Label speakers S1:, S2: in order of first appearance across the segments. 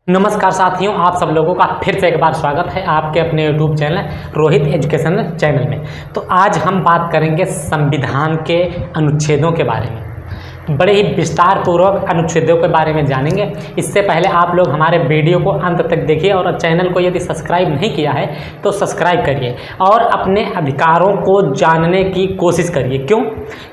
S1: नमस्कार साथियों, आप सब लोगों का फिर से एक बार स्वागत है आपके अपने YouTube channel Rohit education channel में। तो आज हम बात करेंगे संविधान के अनुच्छेदों के बारे में। बड़े ही विस्तार पूर्वक अनुच्छेदों के बारे में जानेंगे। इससे पहले आप लोग हमारे वीडियो को अंत तक देखिए और चैनल को यदि सब्सक्राइब नहीं किया है तो सब्सक्राइब करिए और अपने अधिकारों को जानने की कोशिश करिए। क्यों?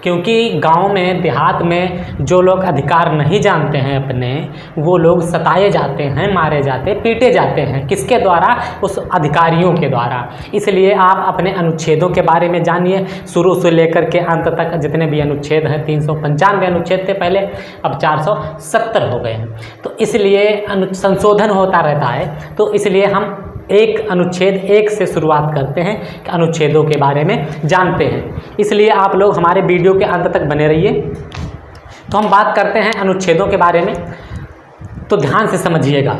S1: क्योंकि गांव में देहात में जो लोग अधिकार नहीं जानते हैं अपने, वो लोग सताए जाते हैं, मारे जाते, पीटे जाते हैं। किसके द्वारा? उस अधिकारियों के द्वारा। इसलिए आप अपने अनुच्छेदों के बारे में जानिए, शुरू से लेकर के अंत तक जितने भी अनुच्छेद हैं। 395 अनुच्छेद थे पहले, अब 470 हो गए हैं। तो इसलिए संशोधन होता रहता है। तो इसलिए हम एक अनुच्छेद एक से शुरुआत करते हैं कि अनुच्छेदों के बारे में जानते हैं। इसलिए आप लोग हमारे वीडियो के अंत तक बने रहिए। तो हम बात करते हैं अनुच्छेदों के बारे में। तो ध्यान से समझिएगा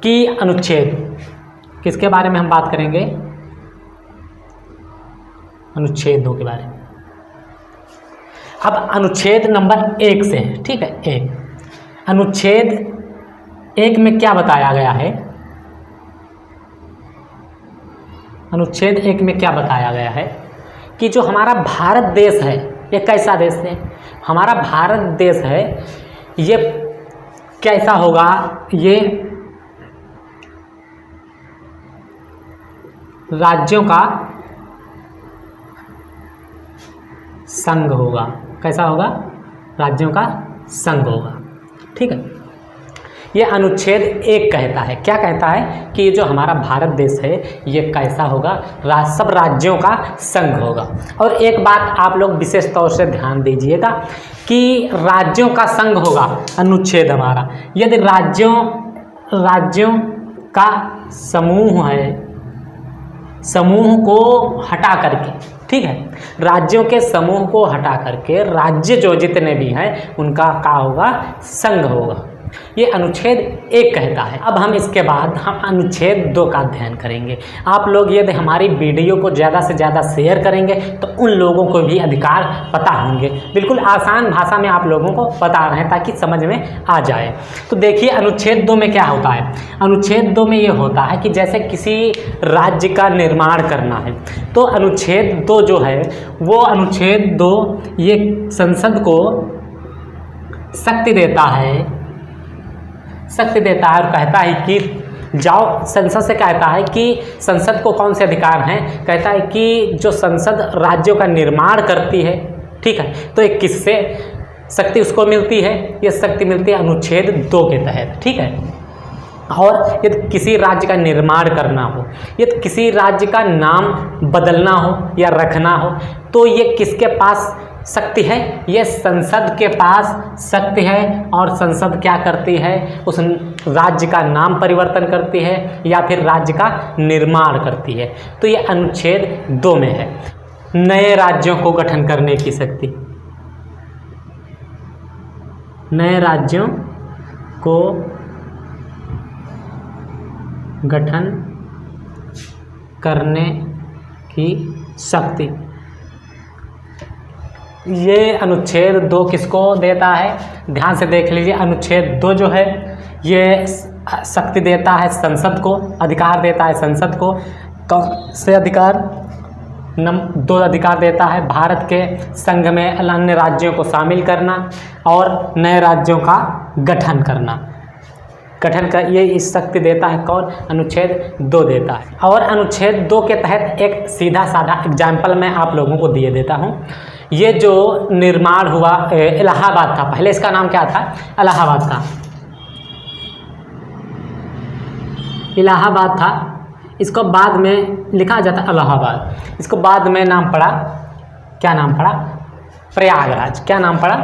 S1: कि अनुच्छेद किसके बारे में हम बात करेंगे? अनुच्छेदों के बारे में। अब अनुच्छेद नंबर 1 से, ठीक है। एक अनुच्छेद 1 में क्या बताया गया है? अनुच्छेद 1 में क्या बताया गया है कि जो हमारा भारत देश है, ये कैसा देश है? हमारा भारत देश है, ये कैसा होगा? ये राज्यों का संघ होगा। कैसा होगा? राज्यों का संघ होगा, ठीक है। ये अनुच्छेद 1 कहता है, क्या कहता है कि जो हमारा भारत देश है ये कैसा होगा? सब राज्यों का संघ होगा। और एक बात आप लोग विशेष तौर से ध्यान दीजिएगा कि राज्यों का संघ होगा अनुच्छेद हमारा। यदि राज्यों का समूह है, समूह को हटा करके, ठीक है, राज्यों के समूह को हटा करके राज्य जो जितने भी हैं उनका क्या होगा? संघ होगा। ये अनुच्छेद 1 कहता है। अब हम इसके बाद हम अनुच्छेद 2 का अध्ययन करेंगे। आप लोग यदि हमारी वीडियो को ज़्यादा से ज़्यादा शेयर करेंगे तो उन लोगों को भी अधिकार पता होंगे। बिल्कुल आसान भाषा में आप लोगों को बता रहे हैं ताकि समझ में आ जाए। तो देखिए अनुच्छेद 2 में क्या होता है। अनुच्छेद 2 में ये होता है कि जैसे किसी राज्य का निर्माण करना है तो अनुच्छेद 2 जो है वो अनुच्छेद 2 ये संसद को शक्ति देता है और कहता है कि जाओ, संसद से कहता है कि संसद को कौन से अधिकार हैं? कहता है कि जो संसद राज्यों का निर्माण करती है, ठीक है, तो एक किससे शक्ति उसको मिलती है? ये शक्ति मिलती है अनुच्छेद 2 के तहत, ठीक है। और यदि किसी राज्य का निर्माण करना हो, यदि किसी राज्य का नाम बदलना हो या रखना हो, तो ये किसके पास शक्ति है? ये संसद के पास शक्ति है। और संसद क्या करती है? उस राज्य का नाम परिवर्तन करती है या फिर राज्य का निर्माण करती है। तो ये अनुच्छेद 2 में है। नए राज्यों को गठन करने की शक्ति, नए राज्यों को गठन करने की शक्ति, ये अनुच्छेद 2 किसको देता है? ध्यान से देख लीजिए। अनुच्छेद 2 जो है ये शक्ति देता है संसद को, अधिकार देता है संसद को। कौन से अधिकार? 2 अधिकार देता है। भारत के संघ में अन्य राज्यों को शामिल करना और नए राज्यों का गठन करना। गठन कर ये इस शक्ति देता है कौन? अनुच्छेद 2 देता है। और अनुच्छेद 2 के तहत एक सीधा साधा एग्जाम्पल मैं आप लोगों को दिए देता हूँ। ये जो निर्माण हुआ इलाहाबाद था, पहले इसका नाम क्या था? इलाहाबाद था। इलाहाबाद था, इसको बाद में लिखा जाता इलाहाबाद। इसको बाद में नाम पड़ा, क्या नाम पड़ा? प्रयागराज। क्या नाम पड़ा?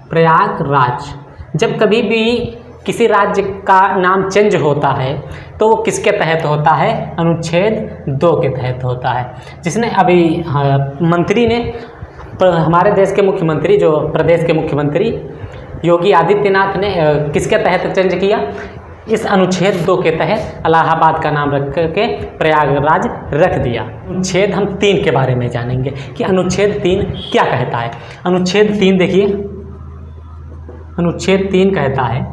S1: प्रयागराज। जब कभी भी किसी राज्य का नाम चेंज होता है तो वो किसके तहत होता है? अनुच्छेद 2 के तहत होता है। जिसने अभी मंत्री ने, हमारे देश के मुख्यमंत्री, जो प्रदेश के मुख्यमंत्री योगी आदित्यनाथ ने किसके तहत चेंज किया? इस अनुच्छेद 2 के तहत इलाहाबाद का नाम रख करके प्रयागराज रख दिया। अनुच्छेद हम 3 के बारे में जानेंगे कि अनुच्छेद 3 क्या कहता है। अनुच्छेद 3 देखिए, अनुच्छेद 3 कहता है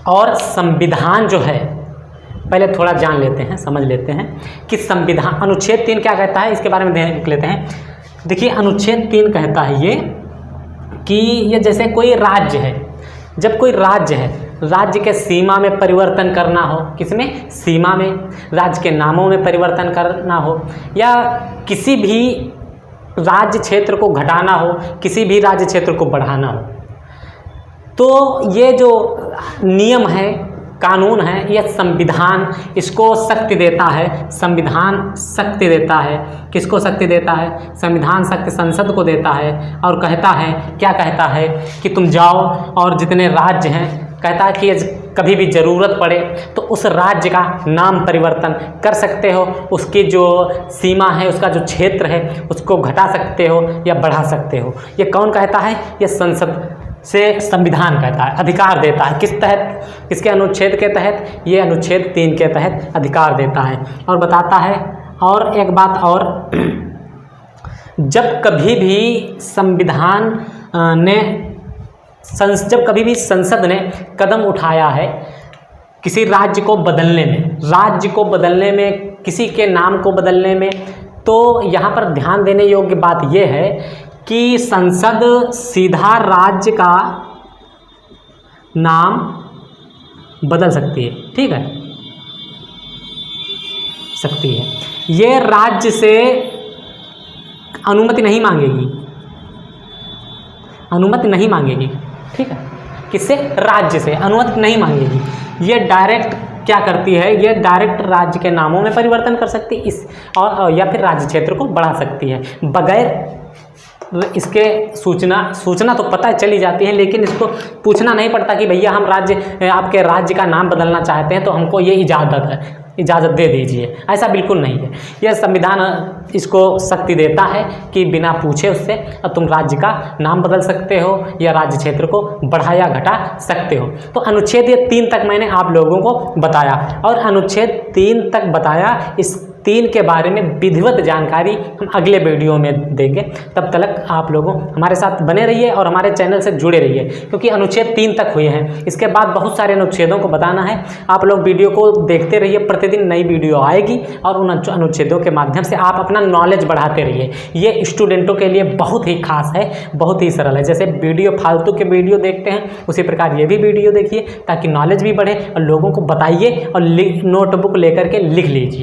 S1: और संविधान जो है, पहले थोड़ा जान लेते हैं, समझ लेते हैं कि संविधान अनुच्छेद 3 क्या कहता है, इसके बारे में देख लेते हैं। देखिए अनुच्छेद 3 कहता है ये कि ये जैसे कोई राज्य है, जब कोई राज्य है, राज्य के सीमा में परिवर्तन करना हो, किसमें, सीमा में, राज्य के नामों में परिवर्तन करना हो, या किसी भी राज्य क्षेत्र को घटाना हो, किसी भी राज्य क्षेत्र को बढ़ाना हो, तो ये जो नियम है, कानून है, यह संविधान इसको शक्ति देता है। संविधान शक्ति देता है, किसको शक्ति देता है, संविधान शक्ति संसद को देता है और कहता है, क्या कहता है कि तुम जाओ और जितने राज्य हैं, कहता है कि कभी भी ज़रूरत पड़े तो उस राज्य का नाम परिवर्तन कर सकते हो, उसकी जो सीमा है, उसका जो क्षेत्र है, उसको घटा सकते हो या बढ़ा सकते हो। ये कौन कहता है, ये संसद से संविधान कहता है, अधिकार देता है। किस तहत, किसके अनुच्छेद के तहत, ये अनुच्छेद 3 के तहत अधिकार देता है और बताता है। और एक बात और, जब कभी भी संविधान ने जब कभी भी संसद ने कदम उठाया है किसी राज्य को बदलने में, राज्य को बदलने में, किसी के नाम को बदलने में, तो यहाँ पर ध्यान देने योग्य बात यह है कि संसद सीधा राज्य का नाम बदल सकती है, ठीक है, सकती है। ये राज्य से अनुमति नहीं मांगेगी, अनुमति नहीं मांगेगी, ठीक है, किससे, राज्य से अनुमति नहीं मांगेगी। ये डायरेक्ट क्या करती है, ये डायरेक्ट राज्य के नामों में परिवर्तन कर सकती है इस और या फिर राज्य क्षेत्र को बढ़ा सकती है बगैर इसके सूचना तो पता चली जाती है, लेकिन इसको पूछना नहीं पड़ता कि भैया हम आपके राज्य का नाम बदलना चाहते हैं तो हमको ये इजाज़त दे दीजिए, ऐसा बिल्कुल नहीं है। यह संविधान इसको शक्ति देता है कि बिना पूछे उससे तुम राज्य का नाम बदल सकते हो या राज्य क्षेत्र को बढ़ा या घटा सकते हो। तो अनुच्छेद 3 तक मैंने आप लोगों को बताया और अनुच्छेद 3 तक बताया। इस 3 के बारे में विधिवत जानकारी हम अगले वीडियो में देंगे। तब तक आप लोगों हमारे साथ बने रहिए और हमारे चैनल से जुड़े रहिए, क्योंकि अनुच्छेद 3 तक हुए हैं। इसके बाद बहुत सारे अनुच्छेदों को बताना है। आप लोग वीडियो को देखते रहिए, प्रतिदिन नई वीडियो आएगी और उन अनुच्छेदों के माध्यम से आप अपना नॉलेज बढ़ाते रहिए। ये स्टूडेंटों के लिए बहुत ही खास है, बहुत ही सरल है। जैसे वीडियो फालतू के वीडियो देखते हैं उसी प्रकार ये भी वीडियो देखिए ताकि नॉलेज भी बढ़े और लोगों को बताइए और नोटबुक लेकर के लिख लीजिए।